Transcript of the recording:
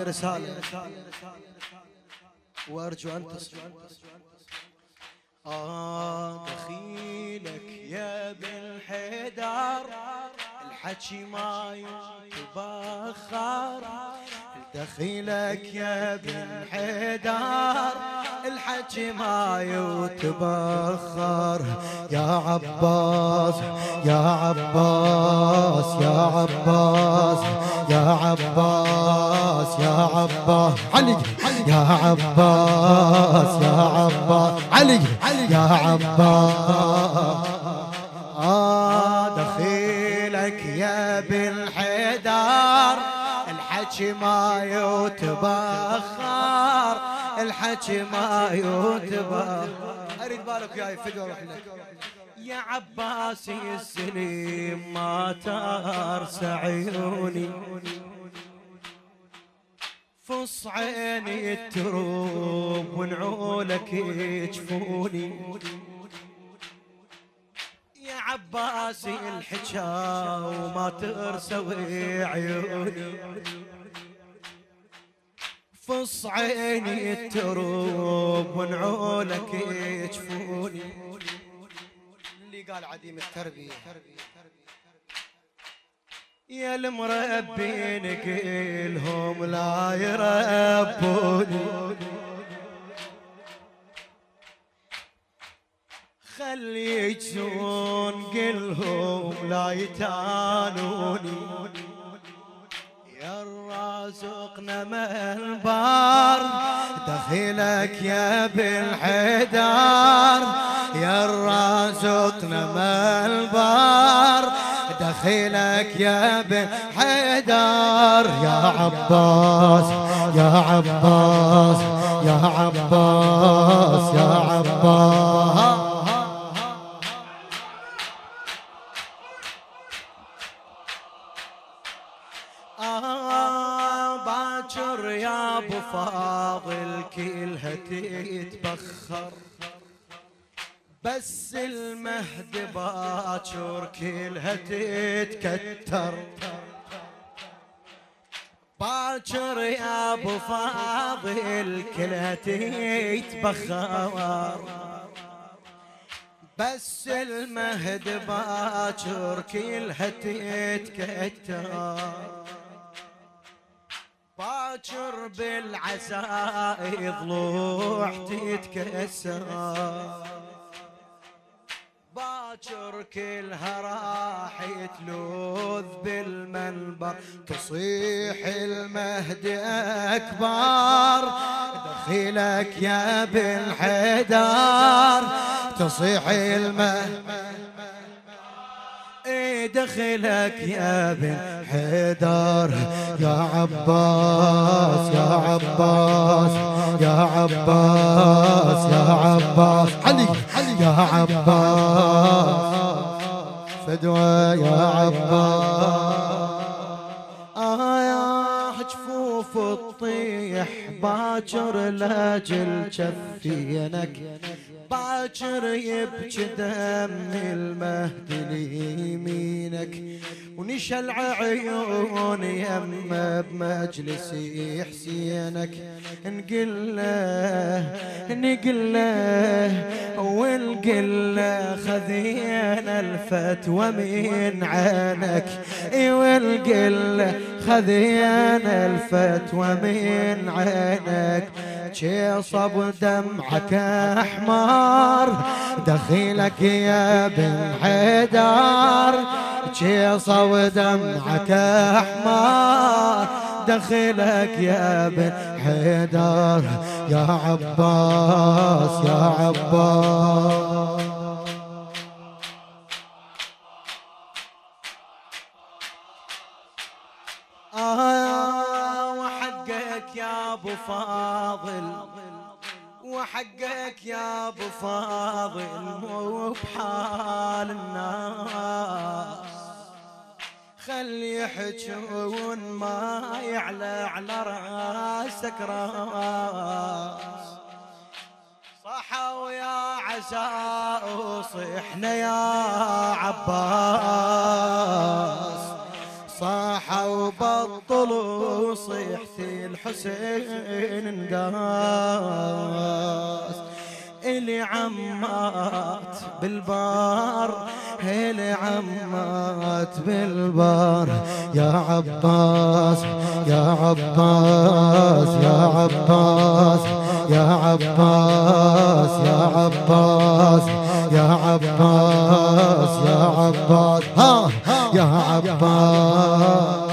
هي رسالة وأرجو أن تصل. دخيلك يا بن حيدر الحكي ما يتبخر، دخيلك يا بن حيدر الحكي ما يتبخر. يا عباس يا عباس يا عباس يا عباس يا عباس علي يا عباس يا عباس علي يا عباس. دخيلك يا بن حيدر الحكي ما يتبخر، الحكي ما يتبخر. اريد بالك وياي فدوى اروح لك يا عباسي السليم ما ترس عيوني، فص عيني التروب ونعولك يجفوني. يا عباسي الحجا وما ترسوي عيوني، فص عيني التروب ونعولك يجفوني. اللي قال عديم التربية يا المربين قيلهم لا يربوني، خلي يجزون قلهم لا يتانوني. يا الرازقنا منبر دخيلك يا بن حيدر، يا الرازقنا منبر دخيلك يا بن حيدر. يا عباس يا عباس يا عباس يا عباس. باكر يا ابو فاضل كلها تتبخر، بس المهد باكر كلها تتكتر. باكر يا ابو فاضل كلها تتبخر، بس المهد باكر كلها تتكتر. باكر بالعزاء ضلوع تتكسر، باكر كلها راح تلوذ بالمنبر. تصيح المهد أكبر دخيلك يا بن حيدر، تصيح المهد دخلك يا بن حيدر. يا عباس يا عباس يا عباس يا عباس علي يا عباس فدوى يا عباس. يا جفوف الطيح باكر لاجل جفينك، باكر يبكي دم المهد ليمينك، ونشلع عيون يمه بمجلس حسينك. نقل له ونقل له خذينا الفتوى من عينك، ونقل له خذينا الفتوى من عينك. صب دمعك احمر دخيلك يا بن حيدر، صب دمعك احمر دخيلك يا بن حيدر. يا عباس يا عباس وحقك يا ابو فاضل، وحقك يا ابو فاضل مو بحال الناس. خلي يحجون ما يعلى على راسك راس. صحوا يا عزاء وصحنا يا عباس، صاحوا وبطلوا صيحتي الحسين انقاس. إلي عمات بالبار إلي عمات بالبار يا عباس يا عباس يا عباس يا عباس يا عباس يا عباس يا عباس ها يا عباس